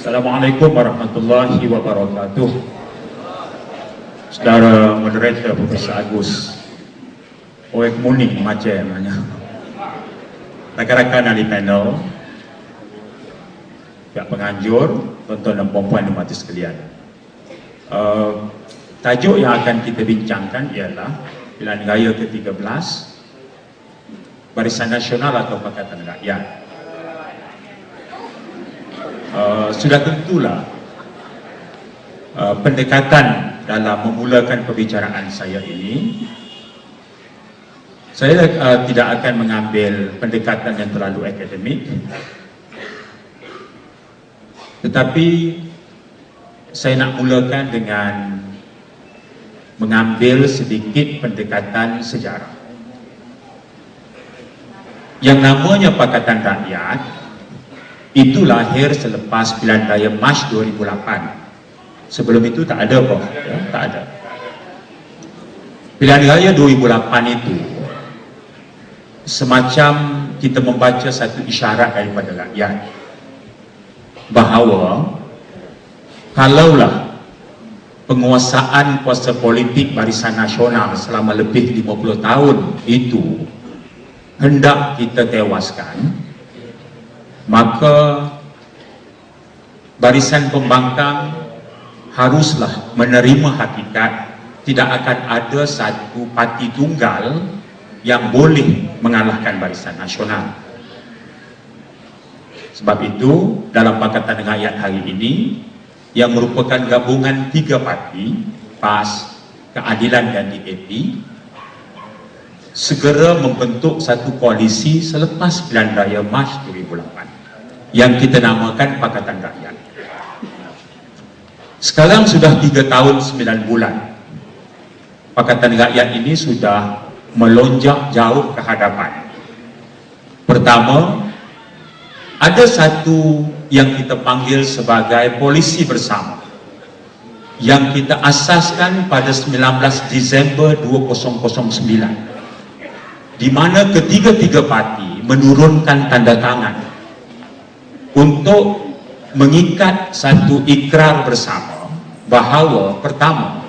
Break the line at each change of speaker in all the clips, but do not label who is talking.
Assalamualaikum warahmatullahi wabarakatuh. Saudara moderator Profesor Agus, Oek Muning macam namanya. Rakan-rakan ahli panel, pihak penganjur, tuan-tuan dan puan-puan dan mati sekalian. Tajuk yang akan kita bincangkan ialah pilihan raya ke-13 Barisan Nasional atau Pakatan Rakyat. Sudah tentulah pendekatan dalam memulakan perbicaraan saya ini, saya tidak akan mengambil pendekatan yang terlalu akademik, tetapi saya nak mulakan dengan mengambil sedikit pendekatan sejarah. Yang namanya Pakatan Rakyat itu lahir selepas pilihan raya Mac 2008. Sebelum itu tak ada kok, ya, tak ada. Pilihan raya 2008 itu semacam kita membaca satu isyarat daripada rakyat bahawa kalaulah penguasaan kuasa politik Barisan Nasional selama lebih 50 tahun itu hendak kita tewaskan, maka Barisan Pembangkang haruslah menerima hakikat tidak akan ada satu parti tunggal yang boleh mengalahkan Barisan Nasional. Sebab itu dalam Pakatan Rakyat hari ini yang merupakan gabungan 3 parti, PAS, Keadilan dan DAP, segera membentuk satu koalisi selepas pilihan raya Mac 2008 yang kita namakan Pakatan Rakyat. Sekarang sudah 3 tahun 9 bulan Pakatan Rakyat ini sudah melonjak jauh ke hadapan. Pertama, ada satu yang kita panggil sebagai polisi bersama yang kita asaskan pada 19 Disember 2009, di mana ketiga-tiga parti menurunkan tanda tangan untuk mengikat satu ikrar bersama bahawa pertama,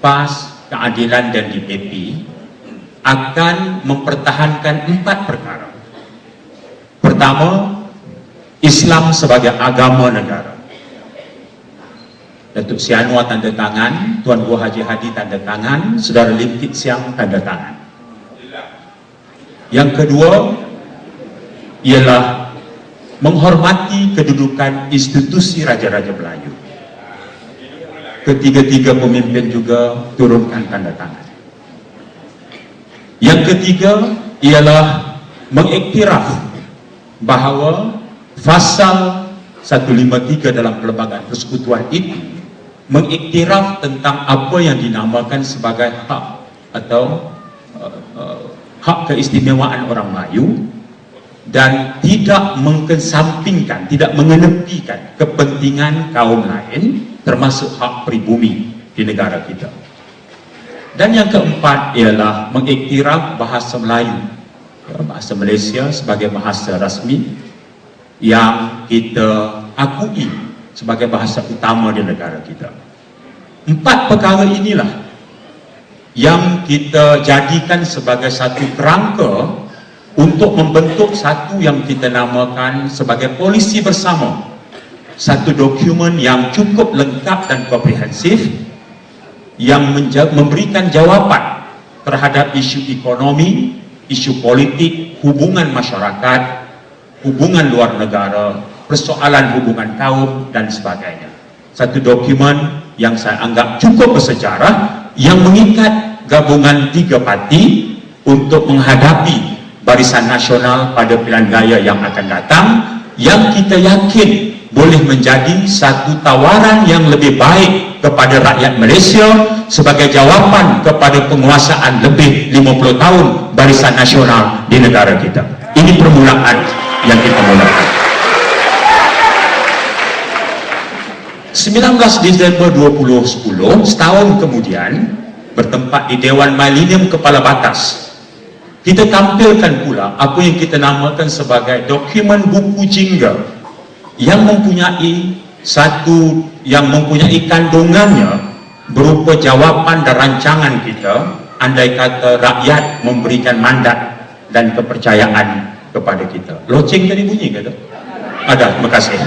PAS, Keadilan dan DAP akan mempertahankan 4 perkara. Pertama, Islam sebagai agama negara. Datuk Sri Anwar tanda tangan, Tuan Guru Haji Hadi tanda tangan, Saudara Lim Kit Siang tanda tangan. Yang kedua ialah menghormati kedudukan institusi Raja-Raja Melayu. Ketiga-tiga pemimpin juga turunkan tanda tangan. Yang ketiga ialah mengiktiraf bahawa pasal 153 dalam Perlembagaan Persekutuan itu mengiktiraf tentang apa yang dinamakan sebagai hak atau hak keistimewaan orang Melayu dan tidak mengesampingkan, tidak mengenepikan kepentingan kaum lain termasuk hak pribumi di negara kita. Dan yang keempat ialah mengiktiraf bahasa Melayu, bahasa Malaysia sebagai bahasa rasmi yang kita akui sebagai bahasa utama di negara kita. 4 perkara inilah yang kita jadikan sebagai satu kerangka untuk membentuk satu yang kita namakan sebagai polisi bersama, satu dokumen yang cukup lengkap dan komprehensif yang memberikan jawapan terhadap isu ekonomi, isu politik, hubungan masyarakat, hubungan luar negara, persoalan hubungan kaum dan sebagainya. Satu dokumen yang saya anggap cukup bersejarah yang mengikat gabungan 3 parti untuk menghadapi Barisan Nasional pada pilihan raya yang akan datang, yang kita yakin boleh menjadi satu tawaran yang lebih baik kepada rakyat Malaysia sebagai jawapan kepada penguasaan lebih 50 tahun Barisan Nasional di negara kita. Ini permulaan yang kita mulakan. 19 Disember 2010, setahun kemudian, bertempat di Dewan Milenium Kepala Batas, kita tampilkan pula apa yang kita namakan sebagai dokumen buku jingga yang mempunyai kandungannya berupa jawaban dan rancangan kita, andai kata rakyat memberikan mandat dan kepercayaan kepada kita. Loceng tadi bunyi kata? Ada, terima kasih.